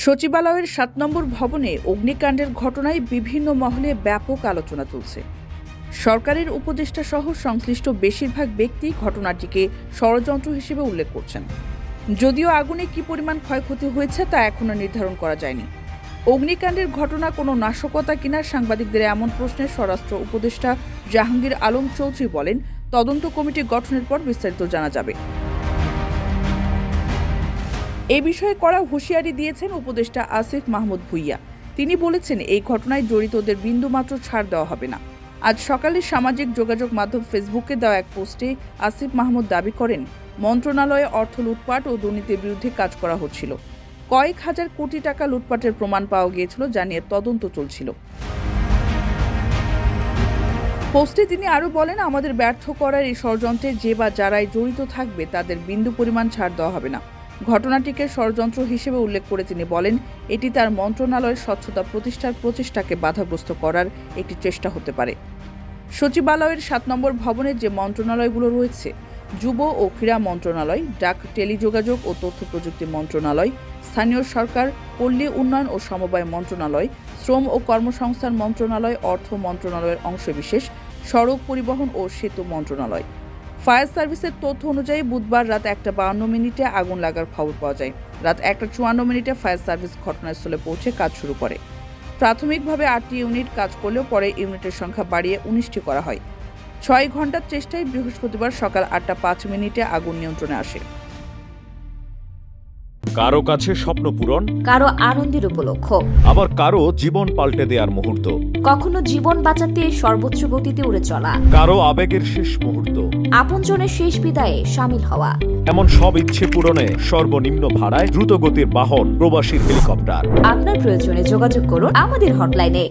সচিবালয়ের ৭ নম্বর ভবনে অগ্নিকাণ্ডের ঘটনায় বিভিন্ন মহলে ব্যাপক আলোচনা চলছে। সরকারের উপদেষ্টা সহ সংশ্লিষ্ট বেশিরভাগ ব্যক্তি ঘটনাটিকে ষড়যন্ত্র হিসেবে উল্লেখ করছেন। যদিও আগুনে কী পরিমাণ ক্ষয়ক্ষতি হয়েছে তা এখনো নির্ধারণ করা যায়নি। অগ্নিকাণ্ডের ঘটনা কোনো নাশকতা কিনা সাংবাদিকদের এমন প্রশ্নে স্বরাষ্ট্র উপদেষ্টা জাহাঙ্গীর আলম চৌধুরী বলেন, তদন্ত কমিটি গঠনের পর বিস্তারিত জানা যাবে। এ বিষয়ে কড়া হুঁশিয়ারি দিয়েছেন উপদেষ্টা আসিফ মাহমুদ ভুঁইয়া। তিনি বলেছেন, এই ঘটনায় জড়িতদের বিন্দুমাত্র ছাড় দেওয়া হবে না। আজ সকালে সামাজিক যোগাযোগ মাধ্যম ফেসবুকে দেওয়া এক পোস্টে আসিফ মাহমুদ দাবি করেন, মন্ত্রণালয়ে অর্থ লুটপাট ও দুর্নীতির বিরুদ্ধে কাজ করা হচ্ছিল। কয়েক হাজার কোটি টাকা লুটপাটের প্রমাণ পাওয়া গিয়েছিল, যা নিয়ে তদন্ত চলছিল। পোস্টে তিনি আরও বলেন, আমাদের ব্যর্থ করার এই ষড়যন্ত্রে যে বা যারাই জড়িত থাকবে তাদের বিন্দু পরিমাণ ছাড় দেওয়া হবে না। ঘটনাটিকে ষড়যন্ত্র হিসেবে উল্লেখ করে তিনি বলেন, এটি তার মন্ত্রণালয়ের স্বচ্ছতা প্রতিষ্ঠার প্রচেষ্টাকে বাধাগ্রস্ত করার একটি চেষ্টা হতে পারে। সচিবালয়ের ৭ নম্বর ভবনে যে মন্ত্রণালয়গুলো রয়েছে, যুব ও ক্রীড়া মন্ত্রণালয়, ডাক টেলিযোগাযোগ ও তথ্য প্রযুক্তি মন্ত্রণালয়, স্থানীয় সরকার, পল্লী উন্নয়ন ও সমবায় মন্ত্রণালয়, শ্রম ও কর্মসংস্থান মন্ত্রণালয়, অর্থ মন্ত্রণালয়ের অংশবিশেষ, সড়ক পরিবহন ও সেতু মন্ত্রণালয়। ফায়ার সার্ভিসের তথ্য অনুযায়ী বুধবার রাত ১:৫২ আগুন লাগার খবর পাওয়া যায়। রাত ১:৫৪ ফায়ার সার্ভিস ঘটনাস্থলে পৌঁছে কাজ শুরু করে। প্রাথমিকভাবে ৮টি ইউনিট কাজ করলেও পরে ইউনিটের সংখ্যা বাড়িয়ে ১৯টি করা হয়। ৬ ঘণ্টার চেষ্টায় বৃহস্পতিবার সকাল ৮:০৫ আগুন নিয়ন্ত্রণে আসে। কারো কাছে স্বপ্ন পূরণ, কারো আনন্দের উপলক্ষ, আবার কারো জীবন পাল্টে দেওয়ার মুহূর্ত, কখনো জীবন বাঁচাতে সর্বোচ্চ গতিতে উড়ে চলা, কারো আবেগের শেষ মুহূর্ত, আপনজনের শেষ বিদায়ে শামিল হওয়া। এমন সব ইচ্ছে পূরণে সর্বনিম্ন ভাড়ায় দ্রুতগতির বাহন প্রবাসী হেলিকপ্টার। আপনার প্রয়োজনে যোগাযোগ করুন আমাদের হটলাইনে।